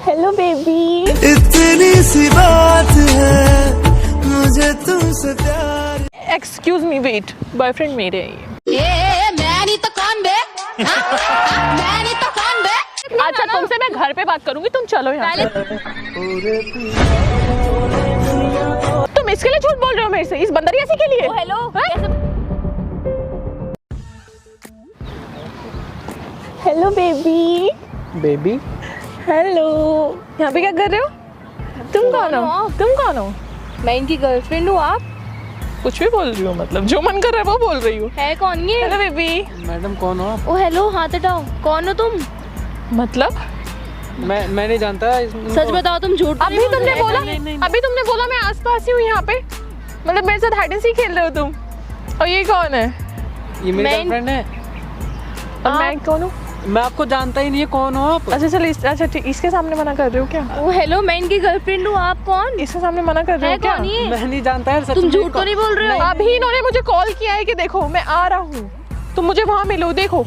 Hello baby. इतनी सी बात है मुझे तुमसे प्यार। एक्सक्यूज मी, वेट, बॉयफ्रेंड मेरे है ये। मैं नहीं तो कौन बे? मैं नहीं तो कौन बे? अच्छा, तुमसे मैं घर पे बात करूंगी, तुम चलो यहाँ से। तुम इसके लिए झूठ बोल रहे हो मेरे से, इस बंदरियासी के लिए? Hello, hello baby. Baby hello, यहाँ पे क्या कर रहे हो? तुम कौन हो? तुम कौन हो? मैं इनकी गर्लफ्रेंड हूँ। आप कुछ भी बोल रही हो, मतलब जो मन कर रहा है वो बोल रही हूँ। है कौन ये? Hello baby. मैडम कौन हो आप? ओ हेलो, हाथ हटाओ। कौन हो तुम? मतलब मैं नहीं जानता। सच बताओ, तुम झूठ तो अभी नहीं बोल तुमने रहे? बोला, नहीं। अभी तुमने बोला मैं आसपास ही हूँ यहाँ पे, मतलब मेरे साथ हाइड एंड सीक खेल रहे हो तुम। और ये कौन है? ये मेरी मैं- गर्लफ्रेंड है। और मैं कौन हूँ? मैं आपको जानता ही नहीं है, कौन हो आप? अच्छा चलो, अच्छा ठीक, इसके सामने मना कर रहे हो क्या? ओ हेलो, मैं इनकी गर्लफ्रेंड हूँ। आप कौन? इसके सामने मना कर रहे है हो क्या? कौन ये? मैं नहीं जानता यार, सच तुम में झूठ तो नहीं बोल रहे हो? अभी इन्होंने मुझे कॉल किया है कि देखो मैं आ रहा हूँ, तुम मुझे वहाँ मिलो। देखो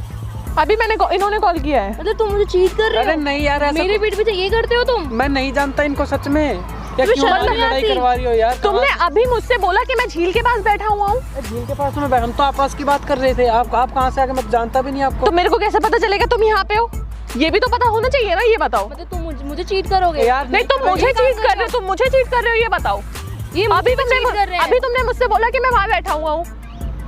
अभी इन्होंने कॉल किया है। मतलब तुम मुझे चीट कर रहे अरे हो? नहीं यार, ऐसा मेरे पीठ पीछे ये करते हो तुम? मैं नहीं जानता इनको सच में। या तुम्हें क्यों शर्म हमारी नहीं लड़ाई आती? करवा रही हो यार? तुमने अभी मुझसे बोला कि मैं झील के पास बैठा हुआ हूँ, झील के पास में हम तो आपस की बात कर रहे थे। आप कहाँ से आके? मैं जानता भी नहीं आपको। तो मेरे को कैसे पता चलेगा तुम यहाँ पे हो? ये भी तो पता होना चाहिए ना, ये बताओ। मतलब तुम मुझे चीट करोगे? यार नहीं, तुम मुझे चीट कर रहे हो, तुम मुझे चीट कर रहे हो, ये बताओ। ये अभी मुझे तुमने मुझसे बोला कि मैं वहाँ बैठा हुआ हूँ,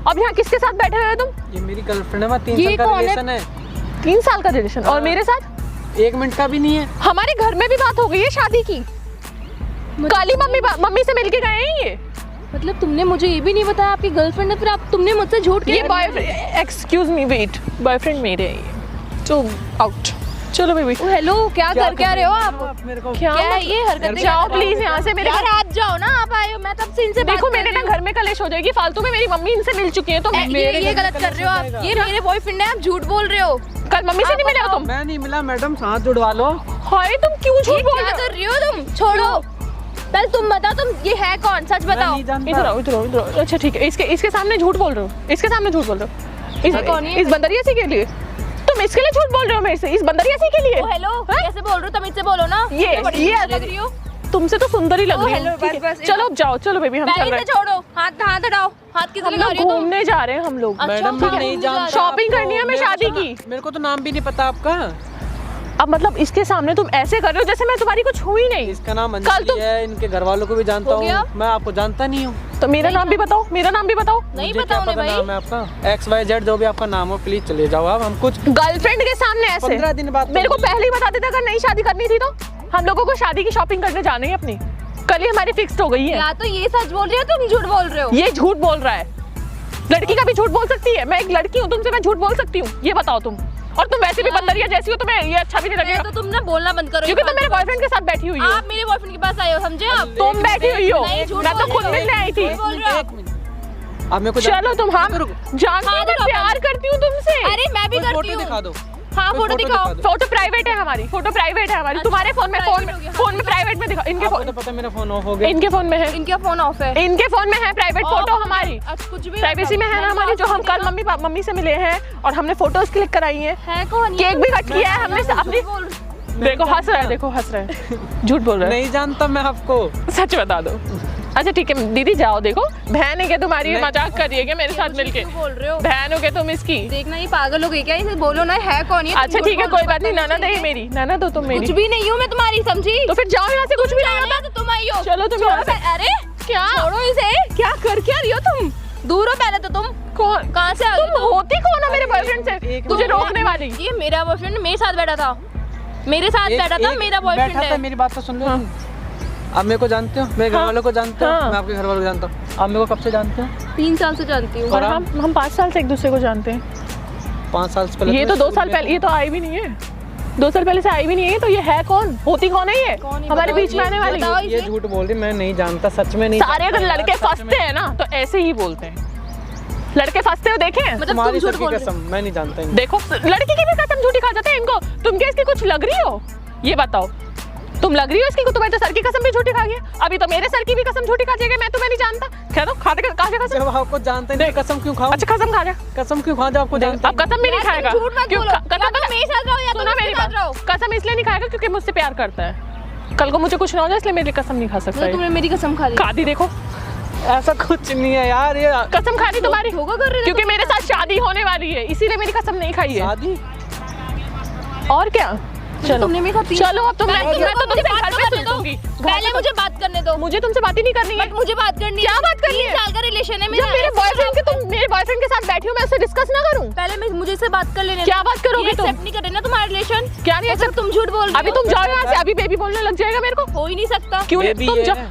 अब यहाँ किसके साथ बैठे हुए हो तुम? ये मेरी गर्लफ्रेंड है, मैं 3 ये साल का कौन है? रिलेशन है। 3 साल का रिलेशन? और मेरे साथ 1 मिनट का भी नहीं है। हमारे घर में भी बात हो गई है शादी की। काली मम्मी से मिलके गए हैं ये। मतलब तुमने मुझे ये भी नहीं बताया आपकी गर्लफ्रेंड है, फिर आप तुमने मुझसे झूठ ये किया? Boyfriend, excuse me, wait, boyfriend मेरे है ये। तो आउट, चलो बेबी। ओ हेलो, क्या कर क्या रहे हो आप? मेरे को क्या क्या है मतलब? ये हरकतें? जाओ प्लीज यहाँ से मेरे यार घर। आज जाओ ना, आप आए हो, मैं तब से इनसे देखो मेरे ना घर में कलेश हो जाएगी फालतू में, मेरी मम्मी इनसे मिल चुकी है तो ये गलत कर रहे हो आप। ये मेरे बॉयफ्रेंड है, आप झूठ बोल रहे हो। कल मम्मी से नहीं मिले हो तुम? मैं नहीं मिला मैडम, हाथ जुड़वा लो। हाय, तुम क्यों झूठ बोल क्या रहे हो? कर रही हो तुम? छोड़ो, पहले तुम बताओ, तुम ये है कौन? सच मैं बताओ। नहीं जानता। इधर आओ, इधर आओ, इधर आओ। अच्छा ठीक है, इसके सामने झूठ बोल रहे हो, इसके सामने झूठ बोल रहे हो। है कौन ये? इस बंदरियासी के लिए तुम इसके लिए झूठ बोल रहे हो मेरे से, इस बंदरियासी के लिए? ओ हेलो, कैसे बोल रहे हो? तमीज से बोलो ना। ये बड़ी ये सुंदर लग रही हो। तुमसे तो सुंदर ही लग ओ, रही हेलो, है। ठीक है, बस, चलो अब जाओ, चलो बेबी हम चल पहले रहे से हैं। छोड़ो, हाथ हटाओ। हाथ किसे हम लगा लोग रही हो तुम? घूमने जा रहे हैं हम लोग। अच्छा, मैडम मैं हाँ, नहीं घूमने जानता। जा रहे हो। शॉपिंग करनी है हमें मेरे को शादी तो की। मेरे को तो नाम भी नहीं पता आपका। अब मतलब इसके सामने तुम ऐसे कर रहे हो जैसे मैं तुम्हारी कुछ हुई नहीं। इसका नाम कल अंजलि तुम- है, इनके घर वालों को भी जानता हो गया? हूँ। मैं आपको जानता नहीं हूँ। तो मेरा नाम भी बताओ, मेरा नाम भी बताओ। नहीं मुझे पता क्या उन्हें पता भाई। नाम है आपका? XYZ जो भी आपका नाम हो, प्लीज चले जाओ आप। हम कुछ गर्लफ्रेंड के सामने ऐसे 15 दिन बाद मेरे को पहले ही बता देता, अगर नहीं शादी करनी थी तो। हम लोगों को शादी की शॉपिंग करने जानी है अपनी, कल ही हमारी फिक्स्ड हो गई है। या तो ये सच बोल रही हो, तुम झूठ बोल रहे हो। ये झूठ बोल रहा है। लड़की का भी झूठ बोल सकती है, मैं एक लड़की हूँ, तुमसे मैं झूठ बोल सकती हूँ, ये बताओ तुम। और तुम वैसे भी बंदरिया जैसी हो, तुम्हें ये अच्छा भी नहीं लगेगा तो तुम ना बोलना बंद करो, क्योंकि तुम मेरे बॉयफ्रेंड के साथ बैठी हुई हो। आप मेरे बॉयफ्रेंड के पास आए हो, समझे आप? तुम बैठी हुई हो, नहीं, झूठ मैं तो बोल खुद रहे हो। मिलने आई थी। झूठ बोल रहे हो आप। आप मेरे को चलो तुम, हाँ रुको, जानती हो हाँ, मैं दिखाओ प्यार करती हूँ तुमसे। अरे मैं भी कोई करती फोटो हूँ। दिखा दो। हाँ, कोई फोटो फोटो दिखाओ। दिखा दो। फोटो प्राइवेट है हमारी, फोटो प्राइवेट है हमारी। अच्छा, तुम्हारे फोन में private हो गया। फोन में प्राइवेट में दिखाओ। इनके आपको फोन, तो पता है मेरा फोन ऑफ हो गया। इनके फोन में है, इनका फोन ऑफ है। इनके फोन में है प्राइवेट फोटो हमारी। अच्छा, कुछ भी प्राइवेसी में है ना हमारी, जो हम कल मम्मी से मिले हैं और हमने फोटोज क्लिक कराई हैं। है कौन? केक भी कट किया है हमने अपनी। बोल देखो हंस रहा है, देखो हंस रहा है, झूठ बोल रहा है। नहीं जानता मैं आपको। सच बता दो। अच्छा ठीक है दीदी, जाओ। देखो बहन है क्या तुम्हारी? नहीं। मजाक कर रही है क्या मेरे साथ मिलके? क्यों बोल रहे हो? बहन हो क्या तुम इसकी? देखना ये पागल हो गई क्या? इसे बोलो ना, है कौन ये? तुम अच्छा झूठ ठीक है, बोल कोई रहे हो, बात नहीं। ननद है ये मेरी, ननद हो तुम मेरी। कुछ भी नहीं हूँ मैं तुम्हारी, समझी? तो फिर जाओ यहाँ से, कुछ भी नहीं होता। तो तुम आई हो। चलो तुम छोड़ो यहाँ से। पहले- अरे क्या छोड़ो इसे। क्या कर क्या रही हो तुम? दूर हो पहले तो तुम। कौन? कहाँ से आ गई तुम होती कौन हो मेरे बॉयफ्रेंड से एक तुझे मिनट। रोकने वाली? ये मेरा बॉयफ्रेंड मेरे साथ बैठा था, मेरे साथ बैठा था, मेरा बॉयफ्रेंड बैठा था। है। मेरी बात तो सुन लो। आप मेरे को जानते हो, मेरे घर हाँ। वालों को जानते हो, हाँ। मैं आपके घर वालों को जानता हूँ। आप मेरे को कब से जानते हो? 3 साल से जानती हूँ। और हम 5 साल से एक दूसरे को जानते हैं। 5 साल से पहले। ये तो 2 साल पहले, ये तो आई भी नहीं है, 2 साल पहले से आई भी नहीं है। तो ये है कौन? होती कौन है ये कौन है? हमारे बताओ बीच में आने वाली? बताओ। ये झूठ बोल रही, मैं नहीं जानता, सच में नहीं सारे अगर जानता लड़के यार, सच फंसते में। हैं ना तो ऐसे ही बोलते हैं। लड़के फंसते हो देखे हैं? मतलब तुम्हारी तुम सर झूठ की बोल रहे हो। कसम, मैं नहीं जानता इनको। देखो लड़की की भी कसम झूठी खा जाते हैं इनको। तुम क्या इसकी कुछ लग रही हो? ये बताओ। तुम लग रही हो इसकी को, तुम्हें तो सर की कसम भी झूठी खा गया, अभी तो मेरे सर की भी कसम झूठी खा जाएगा, मैं तुम्हें नहीं जानता। कह दो खा दे, खा जा कसम। जब आपको जानते नहीं कसम क्यों खाओ? अच्छा कसम खा जा, कसम क्यों खाओ जब आपको जानते अब कसम भी नहीं खाएगा। झूठ मत क्यों? बोलो, या कसम तो मेरे साथ रहो या तो सुनो उसके मेरी साथ बात, रहो। कसम इसलिए नहीं खाएगा क्योंकि मुझसे प्यार करता है, कल को मुझे कुछ ना हो जाए इसलिए मेरी कसम नहीं खा सकता तो है। तुमने मेरी कसम खा ली। खादी देखो, ऐसा कुछ नहीं है यार, ये कसम खानी तुम्हारी, धोखा कर रहे थे क्योंकि तुम मेरे साथ शादी होने वाली है इसीलिए मेरी कसम नहीं खाई है। शादी और क्या, चलो तुमने मेरे साथ चलो अब मैं तो मुझे तुमसे बात घर तो पे करने सुन दो। दूंगी। पहले मुझे बात करने दो। मुझे तुमसे बात ही नहीं करनी है। बट मुझे बात करनी है। क्या बात करनी है? 3 साल का रिलेशन है जब मेरा। मेरे बॉयफ्रेंड के तुम मेरे बॉयफ्रेंड के साथ बैठी हो मैं उससे डिस्कस ना करूं? पहले मैं मुझे से बात कर लेने दो। क्या बात करोगी तुम? एक्सेप्ट नहीं कर रहे ना तुम्हारा रिलेशन। क्या नहीं और जब तुम झूठ बोल रहे अभी हो। तुम जाओ यहाँ से, अभी बेबी बोलने लग जाएगा मेरे को। हो ही नहीं सकता। क्यों नहीं? बेबी तुम ये जाओ। है।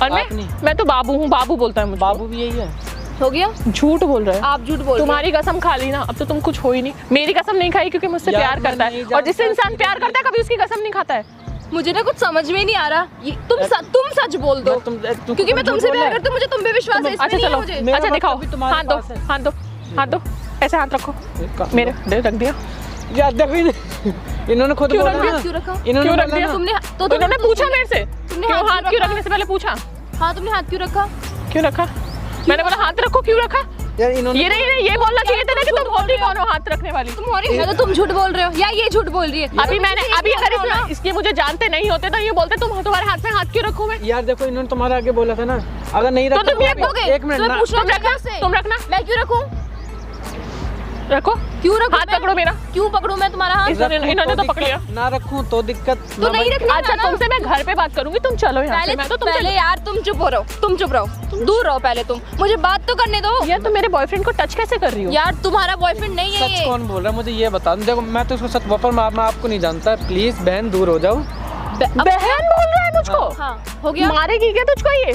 और आप नहीं। मैं तो बाबू हूँ, बाबू बोलता है मुझे। बाबू भी यही है। हो गया? झूठ बोल रहे हो आप झूठ बोल रहे हो। तुम्हारी कसम खा ली ना, अब तो तुम कुछ हो ही नहीं। मेरी कसम नहीं खाई क्योंकि मुझसे यार, प्यार मैं करता नहीं है, और जिससे जानता इंसान प्यार करता है कभी उसकी कसम नहीं खाता है। मुझे ना कुछ समझ में नहीं आ रहा। तुम सच बोल दो। क्योंकि मैं तुमसे प्यार करती हूँ, मुझे तुम पे विश्वास है। इसमें अच्छा नहीं है चलो, मुझे। मेरा अच्छा मतलब दिखाओ, भी तुम्हारे हाथ दो, पास है। हाथ दो, हाथ दो, ऐसे हाथ रखो मेरे, दे रख दिया। यार देखो इन्होंने खुद क्यों बोला रख दिया? ना। क्यों रखा? इन्होंने क्यों रख बोला दिया? ना। तुमने तो इन्होंने पूछा मेरे से तुमने क्यों हाथ क्यों रखा? रखने से पहले पूछा हाँ तुमने हाथ क्यों रखा? क्यों रखा? मैंने बोला हाथ रखो, क्यों रखा? यार इन्होंने ये नहीं, ये बोलना चाहिए था ना कि तुम होती कौन हो हाथ रखने वाली। तुम्हारी है तो तुम झूठ बोल रहे हो या ये झूठ बोल रही है? अभी मैंने अभी अगर बोल रहा हूँ इसके मुझे जानते नहीं होते तो ये बोलते तुम तुम्हारे हाथ में हाथ क्यों रखूं मैं? यार देखो इन्होंने तुम्हारा आगे बोला था ना, अगर नहीं तो रखा तुम ये अभी- बोलोगे? एक मिनट तुम्हें ना, पूछना तुम चाहिए रखना, उससे। तुम रखना। मैं क्यों रखूं? रखो, क्यों रखूं? हाथ मैं? पकड़ो मेरा। क्यों पकड़ूं मैं तुम्हारा हाथ? इन्होंने रखूं इन्होंने तो दिक्कत, पकड़ लिया। ना रखूं तो दिक्कत। तो नहीं रखना अच्छा ना। तुमसे मैं घर पे बात करूंगी, तुम चलो यहाँ से। पहले मैं तो पहले तुमसे यार तुम चुप हो रहो, तुम चुप रहो, दूर रहो पहले तुम, मुझे बात तो करने दो। यार तुम मेरे बॉयफ्रेंड को टच कैसे कर रही हो? यार तुम्हारा बॉयफ्रेंड नहीं है सच ये। कौन बोल रहा है मुझे ये बता दो। देखो मैं तो उसको सच वफर मैं आपको नहीं जानता, प्लीज बहन दूर हो जाओ। बहन बोल रहा है मुझको? हाँ हो गया। मारेगी क्या तुझको ये?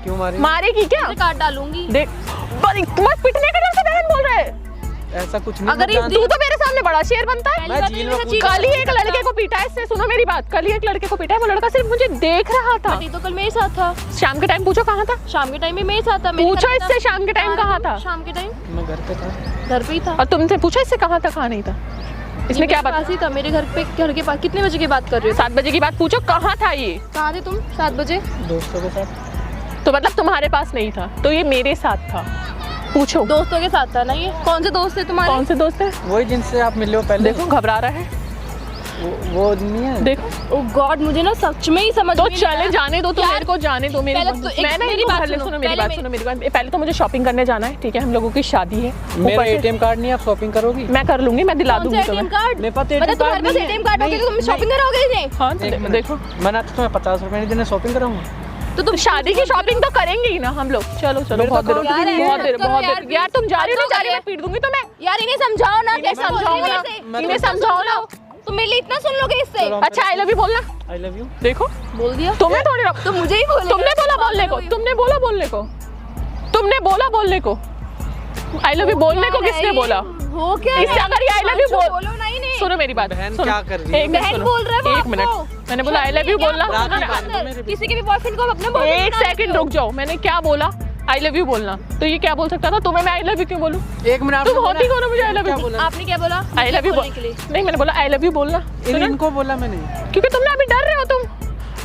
क्यों मारी? मारेगी क्या? मैं काट डालूंगी। देख तुम्हारे पिटने का डर से बहन बोल रहा है। ऐसा कुछ नहीं। अगर मैं इस जानता- तू तो मेरे सामने बड़ा शेर बनता है। मैं झील में कूद- कल ही एक लड़के को पीटा है इसने, सुनो मेरी बात, कल ही एक लड़के को पीटा है, वो लड़का सिर्फ मुझे देख रहा था। बट ये तो कल मेरे साथ था। शाम के टाइम पूछो कहाँ था? शाम के टाइम में मेरे साथ था। मेरे पूछो घर पे था। इससे शाम के टाइम कहाँ था? शाम के टाइम मैं घर पे था। घर पे ही था। और तुमसे पूछा इससे कहाँ था कहाँ नहीं था? इसने क्या मेरे बात? पास ही था, मेरे घर पे, घर के पास। कितने बजे की बात कर रहे हो? 7 बजे की बात पूछो कहाँ था ये? कहाँ थे तुम 7 बजे? दोस्तों के साथ। तो मतलब तुम्हारे पास नहीं था, तो ये मेरे साथ था। पूछो दोस्तों के साथ था ना ये? कौन से दोस्त थे तुम्हारे? कौन से दोस्त है? वही जिनसे आप मिले हो पहले। देखो घबरा रहा है, वो नहीं है। देखो। ओह गॉड, मुझे ना सच में ही समझ तो में नहीं चले आया। जाने दो, तो यार, मेरे को जाने दो। मेरी पहले बात- तो एक मैं ना मेरी इनको बात घर ले- सुनो, सुनो मेरी पहले बात, सुनो मेरी बात। पहले तो मुझे शॉपिंग करने जाना है, ठीक है? हम लोगों की शादी है। मेरा ऊपर से- एटीएम कार्ड नहीं है, आप शॉपिंग करोगी? मैं कर लूंगी, मैं दिला कौन दूंगी सा ATM तुम्हें। कार्ड? मेरे पास मतलब ATM तुम्हारे पास नहीं है। ATM कार्ड होगा तो तुम नहीं, शॉपिंग करोगे नहीं? हाँ एक तो मिनट। देखो, मैंने तो तुम्हें 50 रुपए नहीं देने, शॉपिंग कराऊंगा। तो तुम शादी की शॉपिंग तो करेंगे ही ना हम लोग। चलो चलो, मेरे बहुत पास देर यार, बहुत ऐसा देर मत करो बहुत यार, देर। यार तुम जा रही हो, please, जा रही हो, मत मैं पीट दूंगी तुम्हें। यार इन्हें समझाओ ना, इन्हें कैसे बोल समझाओ रही ना, हो ऐसे? इन्हें समझाओ ना। तुम मेरे लिए इतना सुन लोगे इससे? चलो। अच्छा आई लव यू बोलना। I love you. देखो बोल दिया तुम्हें थोड़ी तो मुझे ही बोलना। तुमने बोला बोलने को, तुमने बोला बोलने को, तुमने बोला बोलने को। आई लव यू बोलने को किसने बोला? हो क्या इससे अगर ये आई लव यू बोल, बोलो नहीं नहीं। सुनो मेरी बात। बहन सुनो। क्या कर रही है? एक मिनट बहन सुनो। बोल रहा है वो एक आपको। मिनट, मैंने बोला आई लव यू बोलना। क्या सुनो ना। बात है? किसी के भी बॉयफ्रेंड को आप अपना boyfriend एक बना सेकंड देते हो। रुक जाओ, मैंने क्या बोला? आई लव यू बोलना। तो ये क्या बोल सकता था? तुम्हें मैं आई लव यू क्यों बोलूं? एक मिनट। तुम होती कौन हो मुझे आई लव क्या यू? बोला? आपने क्या बोला? आई लव यू बोलने के लिए। नहीं, मैंने बोला आई लव यू बोलना। सुनो, इनको बोला मैंने। क्योंकि तुमने अभी डर रहे हो तुम।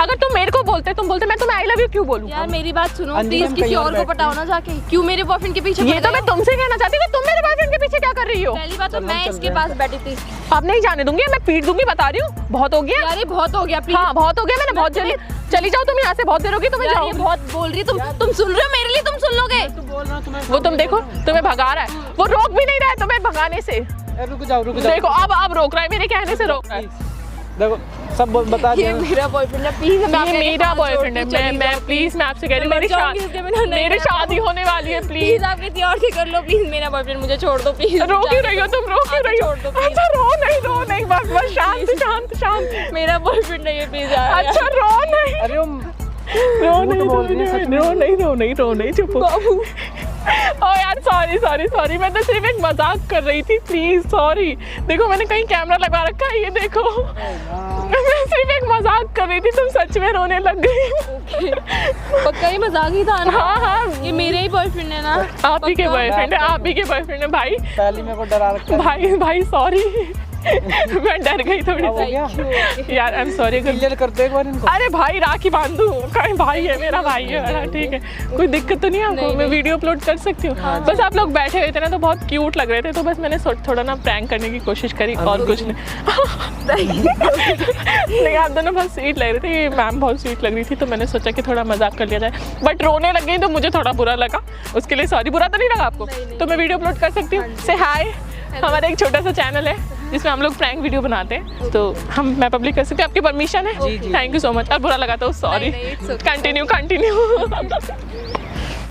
अगर तुम मेरे को बोलते, तुम बोलते मैं तुम्हें आई लव यू क्यों बोलूं? यार मेरी बात सुनो अंजलि, प्लीज, हम किसी कहीं और और को बैठते पटाओ ना जाके। क्यों मेरे बॉयफ्रेंड के पीछे ये पड़ तो गए मैं हो? तुमसे कहना चाहती थी, तुम मेरे बॉयफ्रेंड के पीछे क्या कर रही हो? पहली बात तो चल, मैं चल इसके रहे पास बैठी थी। अब नहीं जाने दूंगी, मैं पीट दूंगी, बता रही हूँ। बहुत हो गया। यार ये बहुत हो गया प्लीज। हाँ बहुत हो गया, मैंने बहुत जल्दी। चली जाओ तुम यहाँ से, बहुत देर होगी तुम्हें। यार जाओ ये बहुत बोल रही है। तुम सुन रहे हो मेरे लिए? तुम सुन लोगे? तो बोल रहा हूं तुम्हें। वो तुम देखो, तुम्हें भगा रहा है, वो रोक भी नहीं रहा है तुम्हें भगाने से। रुक जाओ रुक जाओ। देखो अब रोक रहा है, मेरे कहने से रोक रहा है। देखो सब बता ये दिया। मेरा बॉयफ्रेंड है प्लीज। ये मेरा बॉयफ्रेंड है। मैं प्लीज मैं आपसे कह रही हूँ, मेरी मेरी शादी होने वाली है। प्लीज प्लीज आप किसी और से कर लो प्लीज। मेरा बॉयफ्रेंड मुझे छोड़ दो प्लीज। रो क्यों रही हो तुम? रो क्यों रही हो? छोड़ दो, please। अच्छा रो नहीं, बस बस शांत शांत शांत। मेरा बॉयफ्रेंड है ये प्लीज। अच्छा रो नहीं, अरे वो रो झूठ नहीं, बोल रही है, सच में। रो नहीं, चुप हो। ओ यार सॉरी, मैं तो सिर्फ एक मजाक कर रही थी, प्लीज सॉरी। देखो मैंने कहीं कैमरा लगा रखा है, ये देखो। मैं सिर्फ एक मजाक कर रही थी, तुम सच में रोने लग गई। पक्का ही मजाक ही था ना? हाँ ये मेरे ही बॉयफ्रेंड है ना? आप ही के पक्का? बॉयफ्रेंड है, आप ही के बॉयफ्रेंड है भाई। पहले मेरे को डरा रखा है। भाई सॉरी। मैं डर गई थोड़ी अब हो गया? सी यार, आई एम सॉरी। क्लियर कर दो एक बार इनको। अरे भाई राखी बांधू, कहीं भाई है, मेरा भाई है बड़ा, ठीक है, कोई दिक्कत तो नहीं है आपको? मैं वीडियो अपलोड कर सकती हूँ? बस आप लोग बैठे हुए थे ना तो बहुत क्यूट लग रहे थे, तो बस मैंने थोड़ा ना प्रैंक करने की कोशिश करी, और कुछ नहीं। नहीं, आप दोनों बहुत स्वीट लग रहे थे, ये मैम बहुत स्वीट लग रही थी, तो मैंने सोचा कि थोड़ा मजाक कर लिया जाए, बट रोने लग गई तो मुझे थोड़ा बुरा लगा, उसके लिए सॉरी। बुरा तो नहीं लगा आपको? तो मैं वीडियो अपलोड कर सकती हूँ? से हाय, हमारा एक छोटा सा चैनल है जिसमें हम लोग प्रैंक वीडियो बनाते हैं, तो मैं पब्लिक कर सकती हूँ? आपकी परमिशन है? Thank you so much. और बुरा लगा तो सॉरी। कंटिन्यू।